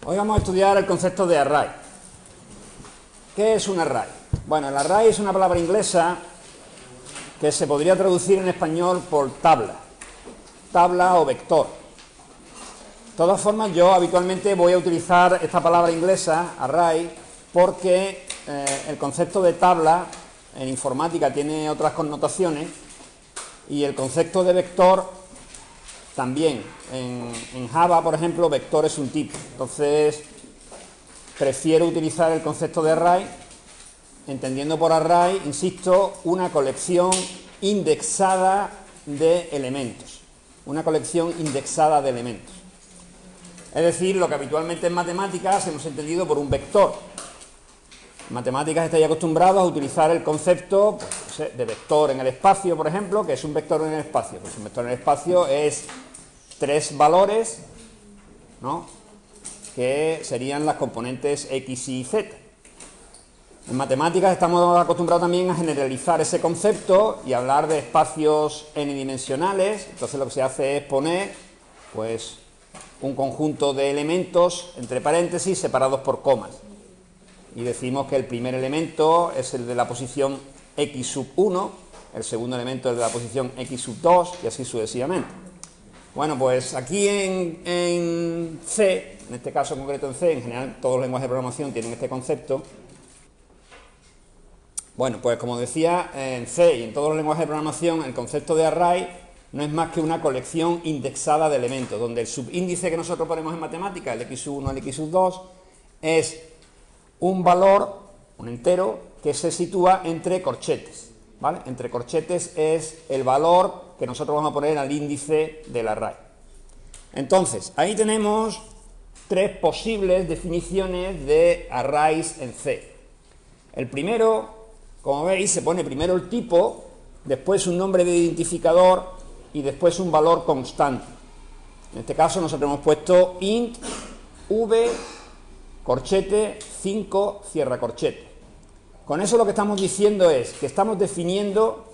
Hoy vamos a estudiar el concepto de array. ¿Qué es un array? Bueno, el array es una palabra inglesa que se podría traducir en español por tabla o vector. De todas formas, yo habitualmente voy a utilizar esta palabra inglesa, array, porque el concepto de tabla en informática tiene otras connotaciones y el concepto de vector también. En Java, por ejemplo, vector es un tipo. Entonces, prefiero utilizar el concepto de array, entendiendo por array, insisto, una colección indexada de elementos. Una colección indexada de elementos. Es decir, lo que habitualmente en matemáticas hemos entendido por un vector. En matemáticas estáis acostumbrados a utilizar el concepto de vector en el espacio, por ejemplo, que es un vector en el espacio. Pues un vector en el espacio es tres valores, ¿no?, que serían las componentes X y Z. En matemáticas estamos acostumbrados también a generalizar ese concepto y hablar de espacios n-dimensionales. Entonces lo que se hace es poner, pues, un conjunto de elementos entre paréntesis separados por comas. Y decimos que el primer elemento es el de la posición X sub 1, el segundo elemento es el de la posición X sub 2 y así sucesivamente. Bueno, pues aquí en C, en este caso concreto en C, en general todos los lenguajes de programación tienen este concepto. Bueno, pues como decía, en C y en todos los lenguajes de programación el concepto de array no es más que una colección indexada de elementos, donde el subíndice que nosotros ponemos en matemáticas, el X sub 1, el X sub 2, es un valor, un entero, que se sitúa entre corchetes, ¿vale? Entre corchetes es el valor que nosotros vamos a poner al índice del array. Entonces, ahí tenemos tres posibles definiciones de arrays en C. El primero, como veis, se pone primero el tipo, después un nombre de identificador y después un valor constante. En este caso nosotros hemos puesto int v corchete 5 cierra corchete. Con eso lo que estamos diciendo es que estamos definiendo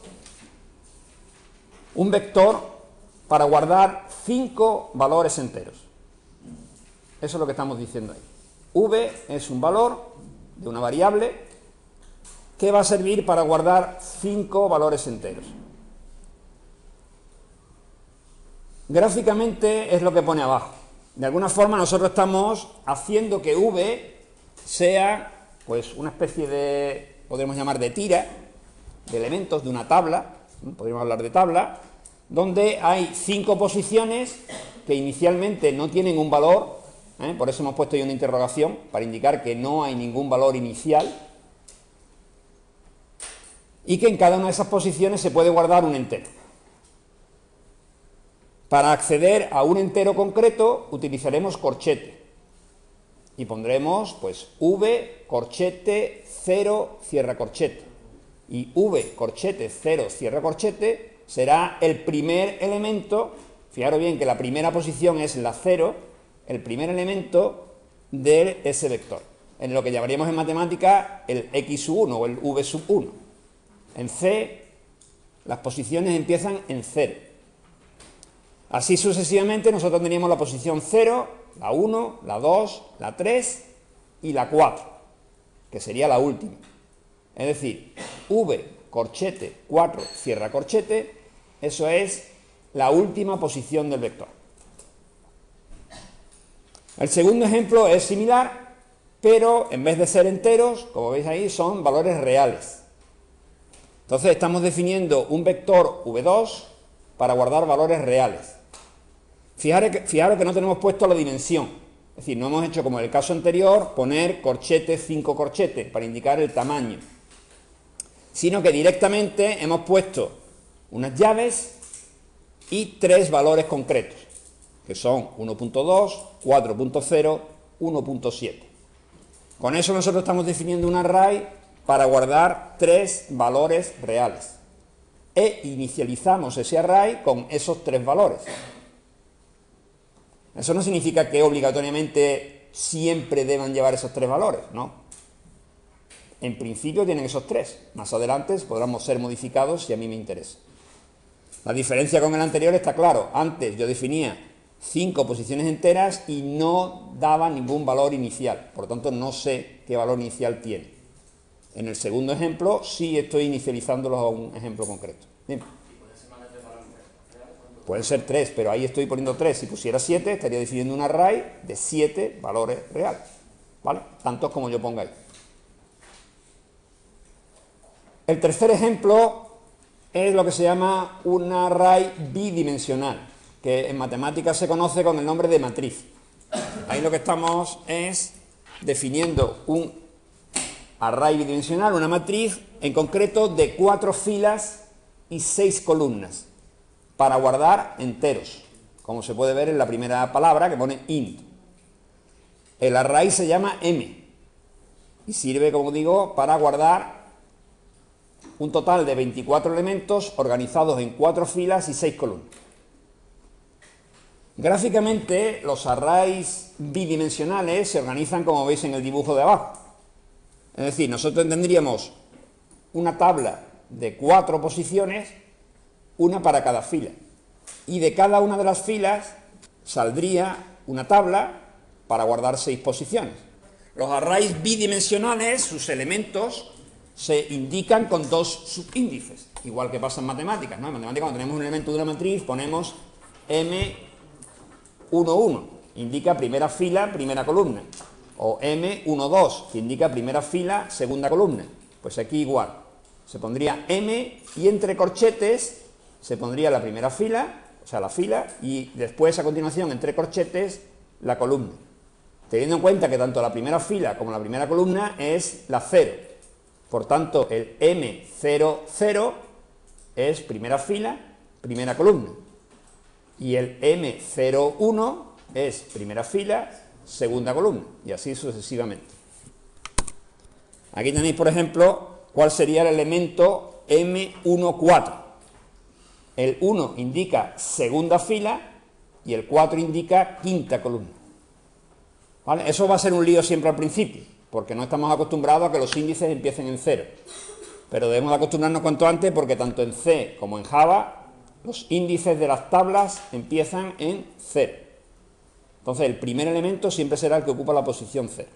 un vector para guardar 5 valores enteros. Eso es lo que estamos diciendo ahí. V es un valor de una variable que va a servir para guardar 5 valores enteros. Gráficamente es lo que pone abajo. De alguna forma nosotros estamos haciendo que V sea, pues, una especie de, podríamos llamar, de tira de elementos de una tabla, podríamos hablar de tabla, donde hay 5 posiciones que inicialmente no tienen un valor, por eso hemos puesto ahí una interrogación, para indicar que no hay ningún valor inicial, y que en cada una de esas posiciones se puede guardar un entero. Para acceder a un entero concreto utilizaremos corchete y pondremos, pues, v corchete 0 cierra corchete, y v corchete 0 cierra corchete será el primer elemento. Fijaros bien que la primera posición es la 0, el primer elemento de ese vector, en lo que llamaríamos en matemática el X sub 1 o el V sub 1. En C las posiciones empiezan en 0. Así sucesivamente nosotros teníamos la posición 0, la 1, la 2, la 3 y la 4, que sería la última. Es decir, V corchete 4 cierra corchete, eso es la última posición del vector. El segundo ejemplo es similar, pero en vez de ser enteros, como veis ahí, son valores reales. Entonces estamos definiendo un vector V2 para guardar valores reales. Fijaros que no tenemos puesto la dimensión, es decir, no hemos hecho como en el caso anterior, poner corchete 5 corchete para indicar el tamaño, sino que directamente hemos puesto unas llaves y 3 valores concretos, que son 1.2, 4.0, 1.7. Con eso nosotros estamos definiendo un array para guardar 3 valores reales e inicializamos ese array con esos 3 valores. Eso no significa que obligatoriamente siempre deban llevar esos 3 valores, ¿no? En principio tienen esos 3, más adelante podrán ser modificados si a mí me interesa. La diferencia con el anterior está claro. Antes yo definía 5 posiciones enteras y no daba ningún valor inicial. Por lo tanto, no sé qué valor inicial tiene. En el segundo ejemplo, sí estoy inicializándolo a un ejemplo concreto. Dime. Pueden ser 3, pero ahí estoy poniendo 3. Si pusiera 7, estaría definiendo un array de 7 valores reales. ¿Vale? Tantos como yo ponga ahí. El tercer ejemplo es lo que se llama un array bidimensional, que en matemáticas se conoce con el nombre de matriz. Ahí lo que estamos es definiendo un array bidimensional, una matriz, en concreto de 4 filas y 6 columnas, para guardar enteros, como se puede ver en la primera palabra que pone int. El array se llama m y sirve, como digo, para guardar un total de 24 elementos organizados en 4 filas y 6 columnas. Gráficamente, los arrays bidimensionales se organizan como veis en el dibujo de abajo. Es decir, nosotros tendríamos una tabla de 4 posiciones, una para cada fila, y de cada una de las filas saldría una tabla para guardar 6 posiciones. Los arrays bidimensionales, sus elementos, se indican con 2 subíndices, igual que pasa en matemáticas, ¿no? En matemáticas, cuando tenemos un elemento de una matriz, ponemos M11, indica primera fila, primera columna, o M12, que indica primera fila, segunda columna. Pues aquí igual, se pondría M y entre corchetes se pondría la primera fila, o sea, la fila, y después, a continuación, entre corchetes, la columna. Teniendo en cuenta que tanto la primera fila como la primera columna es la 0. Por tanto, el M00 es primera fila, primera columna. Y el M01 es primera fila, segunda columna. Y así sucesivamente. Aquí tenéis, por ejemplo, cuál sería el elemento M14. El 1 indica segunda fila y el 4 indica quinta columna. ¿Vale? Eso va a ser un lío siempre al principio, porque no estamos acostumbrados a que los índices empiecen en 0. Pero debemos acostumbrarnos cuanto antes, porque tanto en C como en Java los índices de las tablas empiezan en 0. Entonces el primer elemento siempre será el que ocupa la posición 0.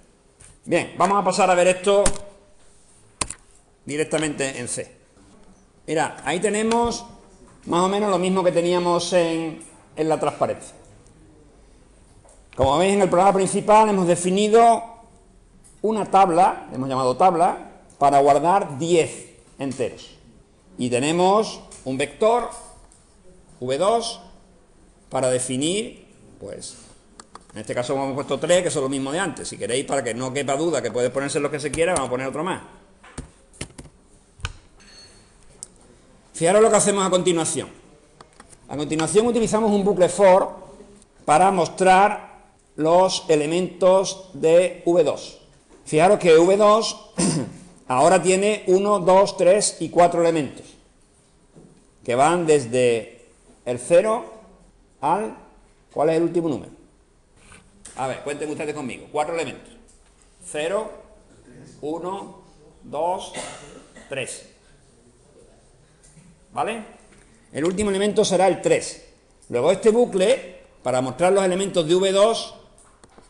Bien, vamos a pasar a ver esto directamente en C. Mira, ahí tenemos más o menos lo mismo que teníamos en la transparencia. Como veis, en el programa principal hemos definido una tabla, hemos llamado tabla, para guardar 10 enteros. Y tenemos un vector v2 para definir, pues, en este caso hemos puesto 3, que son lo mismo de antes. Si queréis, para que no quepa duda que puede ponerse lo que se quiera, vamos a poner otro más. Fijaros lo que hacemos a continuación. A continuación utilizamos un bucle for para mostrar los elementos de V2. Fijaros que V2 ahora tiene 1, 2, 3 y 4 elementos, que van desde el 0 al... ¿Cuál es el último número? A ver, cuenten ustedes conmigo. 4 elementos. 0, 1, 2, 3. ¿Vale? El último elemento será el 3. Luego este bucle, para mostrar los elementos de V2,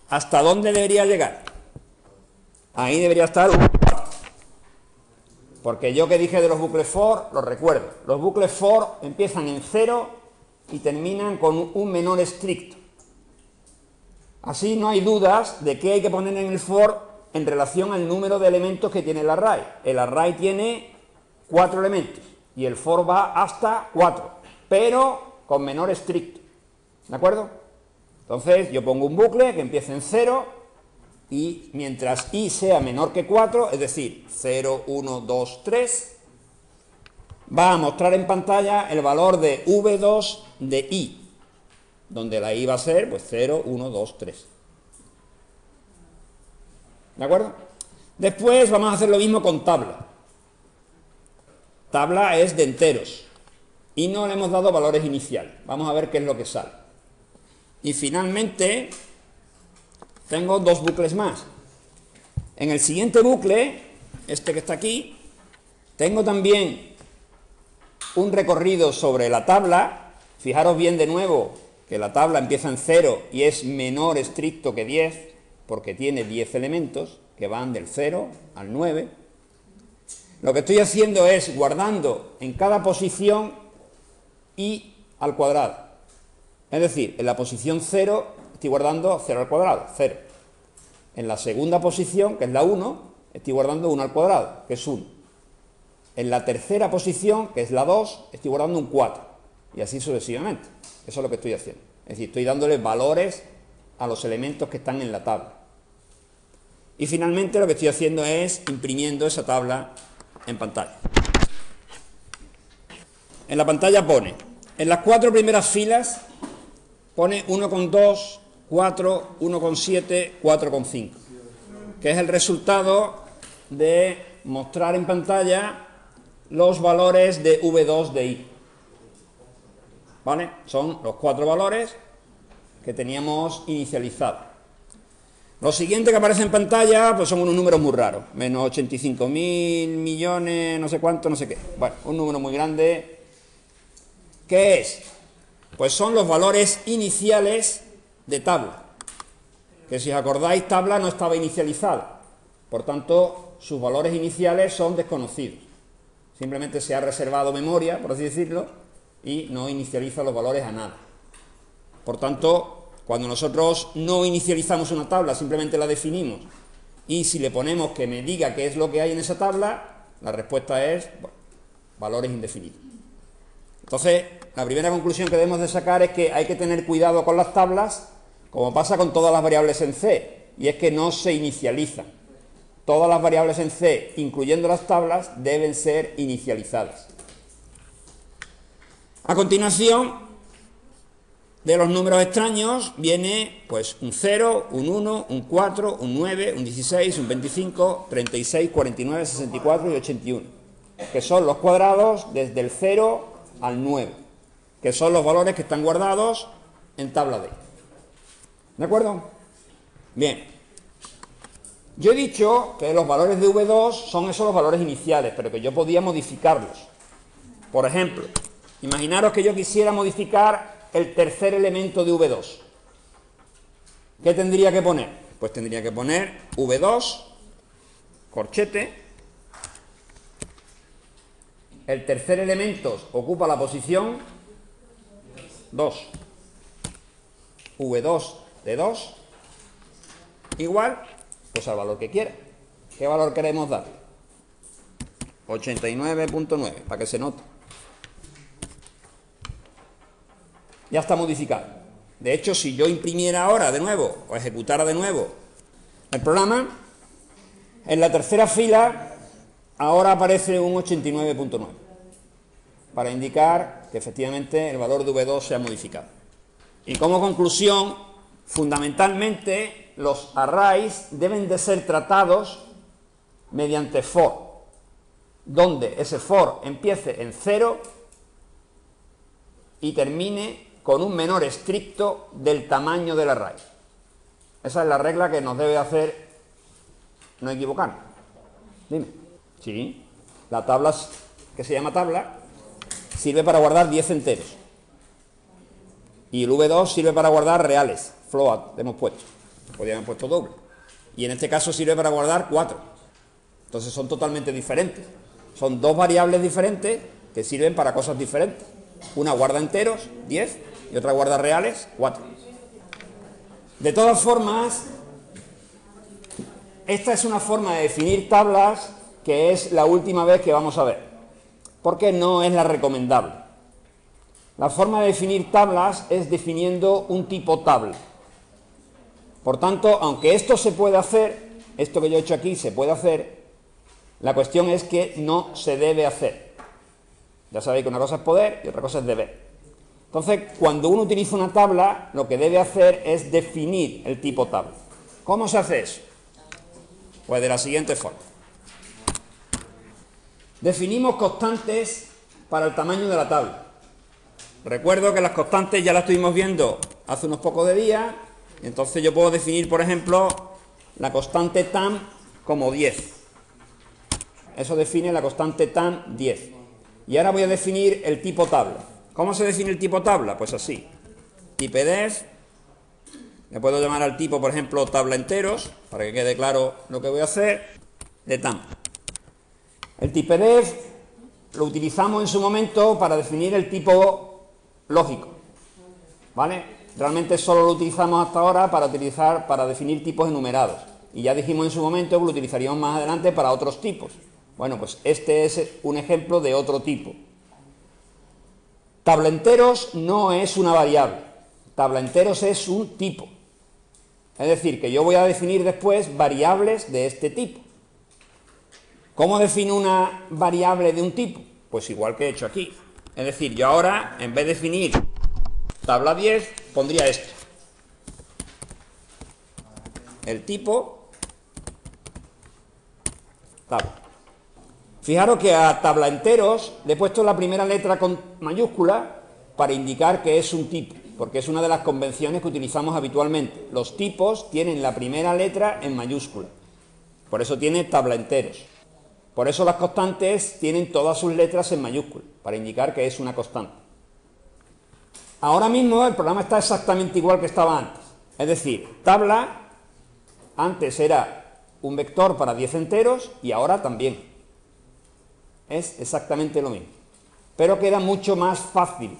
¿hasta dónde debería llegar? Ahí debería estar un... Porque yo que dije de los bucles for, los recuerdo. Los bucles for empiezan en 0 y terminan con un menor estricto. Así no hay dudas de qué hay que poner en el for en relación al número de elementos que tiene el array. El array tiene 4 elementos y el for va hasta 4, pero con menor estricto. ¿De acuerdo? Entonces yo pongo un bucle que empiece en 0 y mientras i sea menor que 4, es decir, 0, 1, 2, 3, va a mostrar en pantalla el valor de v2 de i, donde la i va a ser pues 0, 1, 2, 3. ¿De acuerdo? Después vamos a hacer lo mismo con tabla. Tabla es de enteros y no le hemos dado valores iniciales. Vamos a ver qué es lo que sale. Y finalmente tengo 2 bucles más. En el siguiente bucle, este que está aquí, tengo también un recorrido sobre la tabla. Fijaros bien de nuevo que la tabla empieza en 0 y es menor estricto que 10, porque tiene 10 elementos que van del 0 al 9, lo que estoy haciendo es guardando en cada posición i al cuadrado. Es decir, en la posición 0 estoy guardando 0 al cuadrado, 0. En la segunda posición, que es la 1, estoy guardando 1 al cuadrado, que es 1. En la tercera posición, que es la 2, estoy guardando un 4. Y así sucesivamente. Eso es lo que estoy haciendo. Es decir, estoy dándole valores a los elementos que están en la tabla. Y finalmente lo que estoy haciendo es imprimiendo esa tabla en pantalla. En la pantalla pone, en las 4 primeras filas, pone 1,2, 4, 1,7, 4,5, que es el resultado de mostrar en pantalla los valores de V2 de I. ¿Vale? Son los 4 valores que teníamos inicializados. Lo siguiente que aparece en pantalla pues son unos números muy raros, menos 85.000 millones, no sé cuánto, no sé qué. Bueno, un número muy grande. ¿Qué es? Pues son los valores iniciales de tabla, que si os acordáis, tabla no estaba inicializada, por tanto sus valores iniciales son desconocidos, simplemente se ha reservado memoria, por así decirlo, y no inicializa los valores a nada. Por tanto, cuando nosotros no inicializamos una tabla, simplemente la definimos, y si le ponemos que me diga qué es lo que hay en esa tabla, la respuesta es, bueno, valores indefinidos. Entonces, la primera conclusión que debemos de sacar es que hay que tener cuidado con las tablas, como pasa con todas las variables en C, y es que no se inicializan. Todas las variables en C, incluyendo las tablas, deben ser inicializadas. A continuación, de los números extraños, viene pues un 0, un 1, un 4, un 9, un 16, un 25, 36, 49, 64 y 81, que son los cuadrados desde el 0 al 9, que son los valores que están guardados en tabla D. ¿De acuerdo? Bien. Yo he dicho que los valores de V2 son esos los valores iniciales, pero que yo podía modificarlos. Por ejemplo, imaginaros que yo quisiera modificar el tercer elemento de V2. ¿Qué tendría que poner? Pues tendría que poner V2, corchete. El tercer elemento ocupa la posición 2. V2 de 2 igual pues al valor que quiera. ¿Qué valor queremos dar? 89.9, para que se note. Ya está modificado. De hecho, si yo imprimiera ahora de nuevo o ejecutara de nuevo el programa, en la tercera fila ahora aparece un 89.9 para indicar que efectivamente el valor de V2 se ha modificado. Y como conclusión, fundamentalmente los arrays deben de ser tratados mediante for, donde ese for empiece en 0 y termine con un menor estricto del tamaño del array. Esa es la regla que nos debe hacer no equivocarnos. Dime. Sí, la tabla que se llama tabla sirve para guardar 10 enteros. Y el V2 sirve para guardar reales, float, hemos puesto. Podríamos haber puesto doble. Y en este caso sirve para guardar 4. Entonces son totalmente diferentes. Son dos variables diferentes que sirven para cosas diferentes. Una guarda enteros, 10, y otra guarda reales, 4. De todas formas, esta es una forma de definir tablas que es la última vez que vamos a ver, porque no es la recomendable. La forma de definir tablas es definiendo un tipo tabla. Por tanto, aunque esto se puede hacer, esto que yo he hecho aquí se puede hacer, la cuestión es que no se debe hacer. Ya sabéis que una cosa es poder y otra cosa es deber. Entonces, cuando uno utiliza una tabla, lo que debe hacer es definir el tipo tabla. ¿Cómo se hace eso? Pues de la siguiente forma. Definimos constantes para el tamaño de la tabla. Recuerdo que las constantes ya las estuvimos viendo hace unos pocos de días, entonces yo puedo definir, por ejemplo, la constante tam como 10. Eso define la constante tam 10. Y ahora voy a definir el tipo tabla. ¿Cómo se define el tipo tabla? Pues así. typedef, le puedo llamar al tipo, por ejemplo, tabla enteros, para que quede claro lo que voy a hacer, de tam. El typedef lo utilizamos en su momento para definir el tipo lógico, ¿vale? Realmente solo lo utilizamos hasta ahora para definir tipos enumerados, y ya dijimos en su momento que lo utilizaríamos más adelante para otros tipos. Bueno, pues este es un ejemplo de otro tipo. Tabla enteros no es una variable, tabla enteros es un tipo. Es decir, que yo voy a definir después variables de este tipo. ¿Cómo defino una variable de un tipo? Pues igual que he hecho aquí. Es decir, yo ahora, en vez de definir tabla 10, pondría esto. El tipo tabla. Fijaros que a tabla enteros le he puesto la primera letra con mayúscula para indicar que es un tipo, porque es una de las convenciones que utilizamos habitualmente. Los tipos tienen la primera letra en mayúscula, por eso tiene tabla enteros. Por eso las constantes tienen todas sus letras en mayúscula, para indicar que es una constante. Ahora mismo el programa está exactamente igual que estaba antes. Es decir, tabla antes era un vector para 10 enteros y ahora también. Es exactamente lo mismo. Pero queda mucho más fácil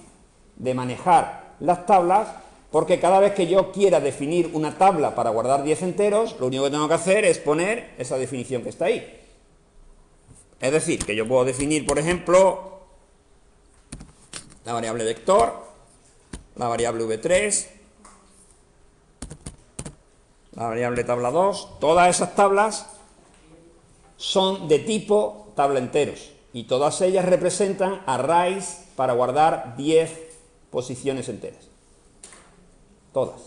de manejar las tablas, porque cada vez que yo quiera definir una tabla para guardar 10 enteros, lo único que tengo que hacer es poner esa definición que está ahí. Es decir, que yo puedo definir, por ejemplo, la variable vector, la variable v3, la variable tabla 2, todas esas tablas son de tipo tabla enteros y todas ellas representan arrays para guardar 10 posiciones enteras. Todas.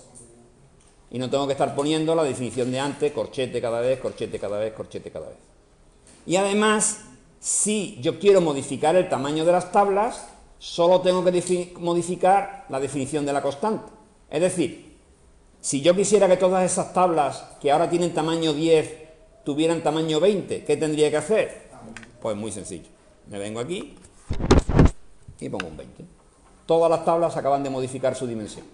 Y no tengo que estar poniendo la definición de antes, corchete cada vez, corchete cada vez, corchete cada vez. Y además, si yo quiero modificar el tamaño de las tablas, solo tengo que modificar la definición de la constante. Es decir, si yo quisiera que todas esas tablas que ahora tienen tamaño 10 tuvieran tamaño 20, ¿qué tendría que hacer? Pues muy sencillo. Me vengo aquí y pongo un 20. Todas las tablas acaban de modificar su dimensión.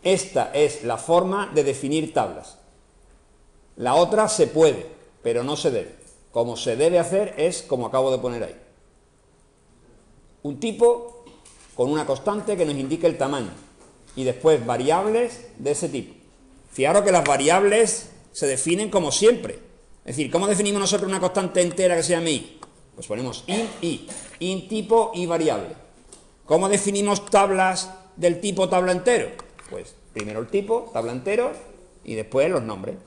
Esta es la forma de definir tablas. La otra se puede, pero no se debe. Como se debe hacer es como acabo de poner ahí. Un tipo con una constante que nos indique el tamaño y después variables de ese tipo. Fijaros que las variables se definen como siempre. Es decir, ¿cómo definimos nosotros una constante entera que se llame i? Pues ponemos int tipo y variable. ¿Cómo definimos tablas del tipo tabla entero? Pues primero el tipo, tabla entero, y después los nombres.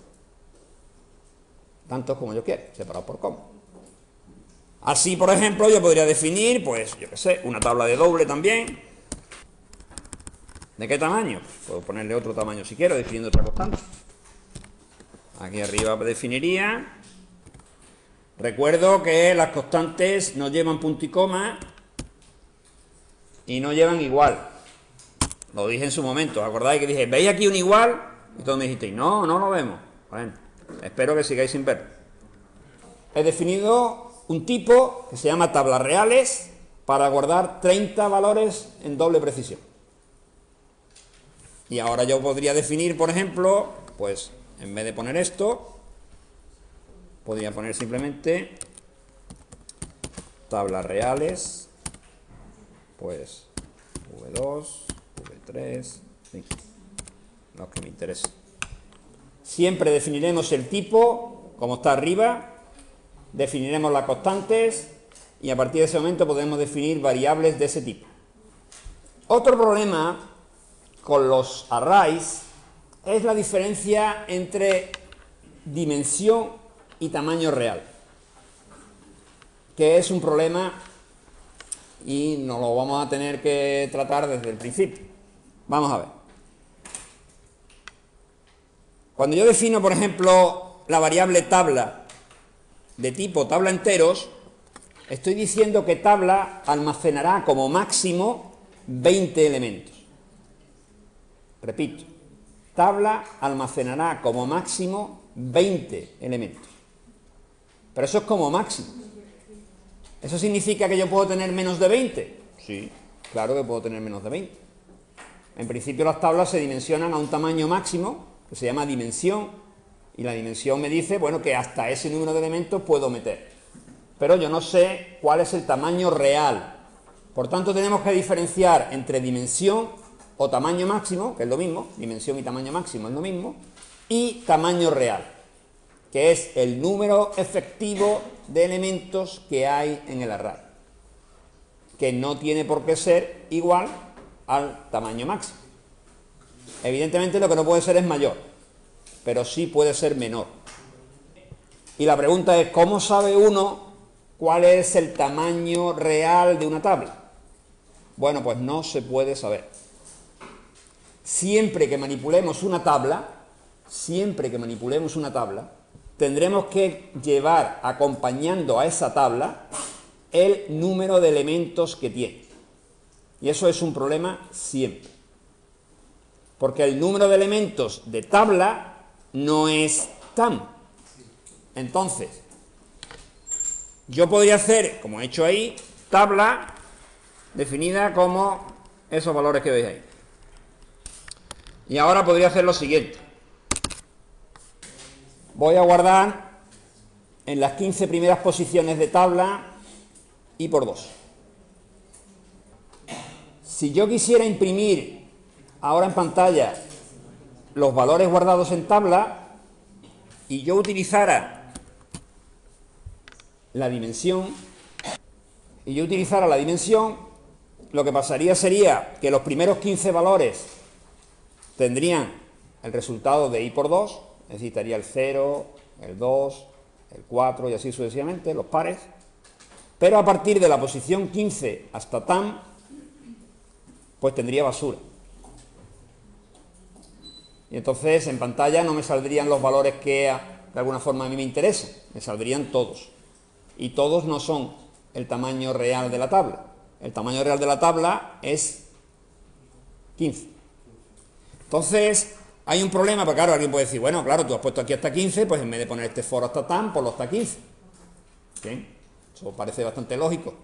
Tantos como yo quiera, separados por coma. Así, por ejemplo, yo podría definir, pues, yo qué sé, una tabla de doble también. ¿De qué tamaño? Puedo ponerle otro tamaño si quiero, definiendo otra constante. Aquí arriba definiría. Recuerdo que las constantes no llevan punto y coma y no llevan igual. Lo dije en su momento, ¿os acordáis que dije, ¿veis aquí un igual? Y todos me dijisteis, no, no lo vemos. Bueno, espero que sigáis sin verlo. He definido un tipo que se llama tablas reales para guardar 30 valores en doble precisión. Y ahora yo podría definir, por ejemplo, pues en vez de poner esto, podría poner simplemente tablas reales, pues V2, V3, sí, los que me interesen. Siempre definiremos el tipo, como está arriba, definiremos las constantes y a partir de ese momento podemos definir variables de ese tipo. Otro problema con los arrays es la diferencia entre dimensión y tamaño real, que es un problema y nos lo vamos a tener que tratar desde el principio. Vamos a ver. Cuando yo defino, por ejemplo, la variable tabla de tipo tabla enteros, estoy diciendo que tabla almacenará como máximo 20 elementos. Repito, tabla almacenará como máximo 20 elementos. Pero eso es como máximo. ¿Eso significa que yo puedo tener menos de 20? Sí, claro que puedo tener menos de 20. En principio las tablas se dimensionan a un tamaño máximo, que se llama dimensión, y la dimensión me dice, bueno, que hasta ese número de elementos puedo meter. Pero yo no sé cuál es el tamaño real. Por tanto, tenemos que diferenciar entre dimensión o tamaño máximo, que es lo mismo, dimensión y tamaño máximo es lo mismo, y tamaño real, que es el número efectivo de elementos que hay en el array, que no tiene por qué ser igual al tamaño máximo. Evidentemente lo que no puede ser es mayor, pero sí puede ser menor. Y la pregunta es, ¿cómo sabe uno cuál es el tamaño real de una tabla? Bueno, pues no se puede saber. Siempre que manipulemos una tabla, tendremos que llevar acompañando a esa tabla el número de elementos que tiene. Y eso es un problema siempre. Porque el número de elementos de tabla no es tam. Entonces, yo podría hacer, como he hecho ahí, tabla definida como esos valores que veis ahí. Y ahora podría hacer lo siguiente. Voy a guardar en las 15 primeras posiciones de tabla y por 2. Si yo quisiera imprimir ahora en pantalla los valores guardados en tabla y yo utilizara la dimensión, lo que pasaría sería que los primeros 15 valores tendrían el resultado de i por 2, es decir, estaría el 0, el 2, el 4 y así sucesivamente, los pares, pero a partir de la posición 15 hasta tam, pues tendría basura. Y entonces en pantalla no me saldrían los valores que de alguna forma a mí me interesan, me saldrían todos. Y todos no son el tamaño real de la tabla. El tamaño real de la tabla es 15. Entonces, hay un problema, porque claro, alguien puede decir, bueno, claro, tú has puesto aquí hasta 15, pues en vez de poner este foro hasta tam, ponlo hasta 15. ¿Bien? Eso parece bastante lógico.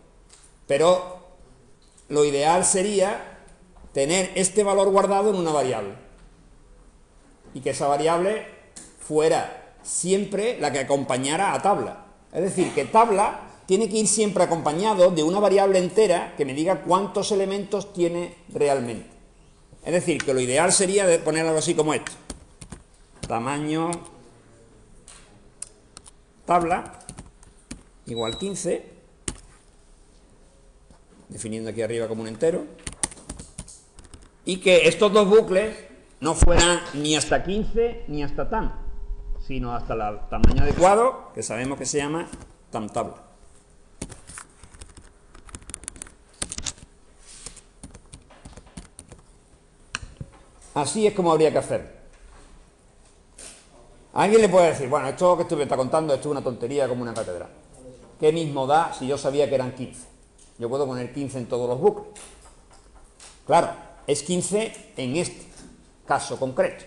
Pero lo ideal sería tener este valor guardado en una variable. Y que esa variable fuera siempre la que acompañara a tabla. Es decir, que tabla tiene que ir siempre acompañado de una variable entera que me diga cuántos elementos tiene realmente. Es decir, que lo ideal sería poner algo así como esto. Tamaño tabla igual 15, definiendo aquí arriba como un entero, y que estos dos bucles no fueran ni hasta 15 ni hasta tam, sino hasta el tamaño adecuado, que sabemos que se llama tam tabla. Así es como habría que hacer. Alguien le puede decir, bueno, esto que usted me está contando, esto es una tontería como una catedral. ¿Qué mismo da si yo sabía que eran 15? Yo puedo poner 15 en todos los bucles. Claro, es 15 en este caso concreto.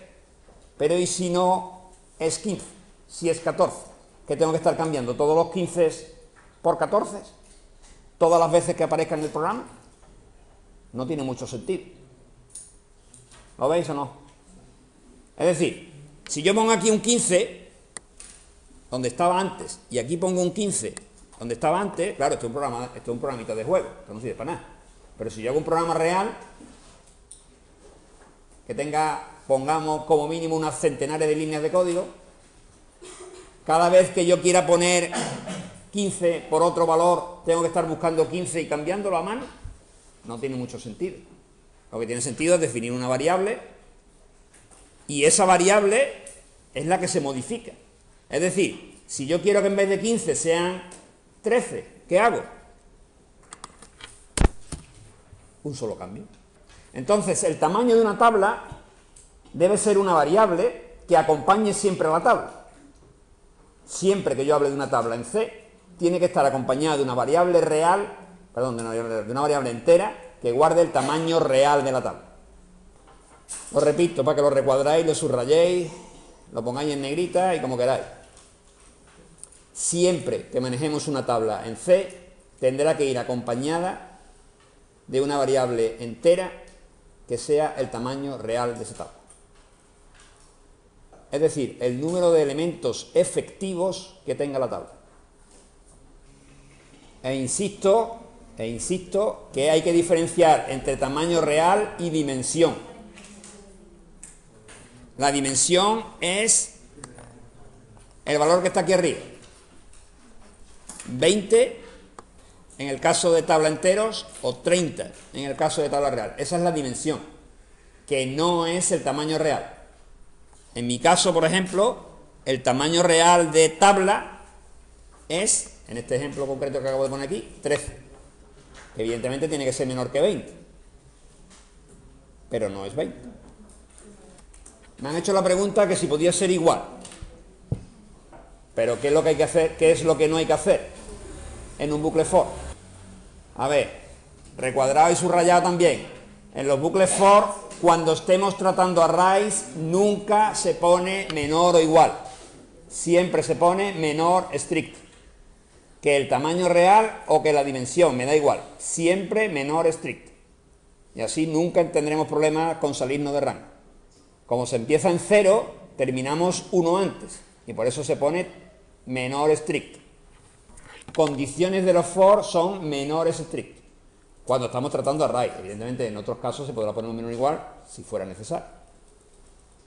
Pero ¿y si no es 15? Si es 14, ¿qué tengo que estar cambiando? ¿Todos los 15 por 14? ¿Todas las veces que aparezca en el programa? No tiene mucho sentido. ¿Lo veis o no? Es decir, si yo pongo aquí un 15 donde estaba antes y aquí pongo un 15 donde estaba antes, claro, esto es un programita de juego, esto no sirve para nada. Pero si yo hago un programa real que tenga, pongamos como mínimo unas centenares de líneas de código, cada vez que yo quiera poner 15 por otro valor, tengo que estar buscando 15 y cambiándolo a mano. No tiene mucho sentido. Lo que tiene sentido es definir una variable y esa variable es la que se modifica. Es decir, si yo quiero que en vez de 15 sean 13, ¿qué hago? Un solo cambio. Entonces, el tamaño de una tabla debe ser una variable que acompañe siempre a la tabla. Siempre que yo hable de una tabla en C, tiene que estar acompañada de una variable real, perdón, de una variable entera que guarde el tamaño real de la tabla. Lo repito para que lo recuadráis, lo subrayéis, lo pongáis en negrita y como queráis. Siempre que manejemos una tabla en C, tendrá que ir acompañada de una variable entera que sea el tamaño real de esa tabla. Es decir, el número de elementos efectivos que tenga la tabla. E insisto que hay que diferenciar entre tamaño real y dimensión. La dimensión es el valor que está aquí arriba. 20 en el caso de tabla enteros o 30 en el caso de tabla real. Esa es la dimensión, que no es el tamaño real. En mi caso, por ejemplo, el tamaño real de tabla es, en este ejemplo concreto que acabo de poner aquí, 13. Que evidentemente tiene que ser menor que 20. Pero no es 20. Me han hecho la pregunta que si podía ser igual. Pero ¿qué es lo que hay que hacer? ¿Qué es lo que no hay que hacer en un bucle for? A ver, recuadrado y subrayado también. En los bucles for, cuando estemos tratando arrays, nunca se pone menor o igual. Siempre se pone menor estricto. Que el tamaño real o que la dimensión, me da igual. Siempre menor estricto. Y así nunca tendremos problemas con salirnos de rango. Como se empieza en 0, terminamos 1 antes. Y por eso se pone menor estricto. Condiciones de los for son menores estrictos. Cuando estamos tratando array. Evidentemente en otros casos se podrá poner un menor igual si fuera necesario.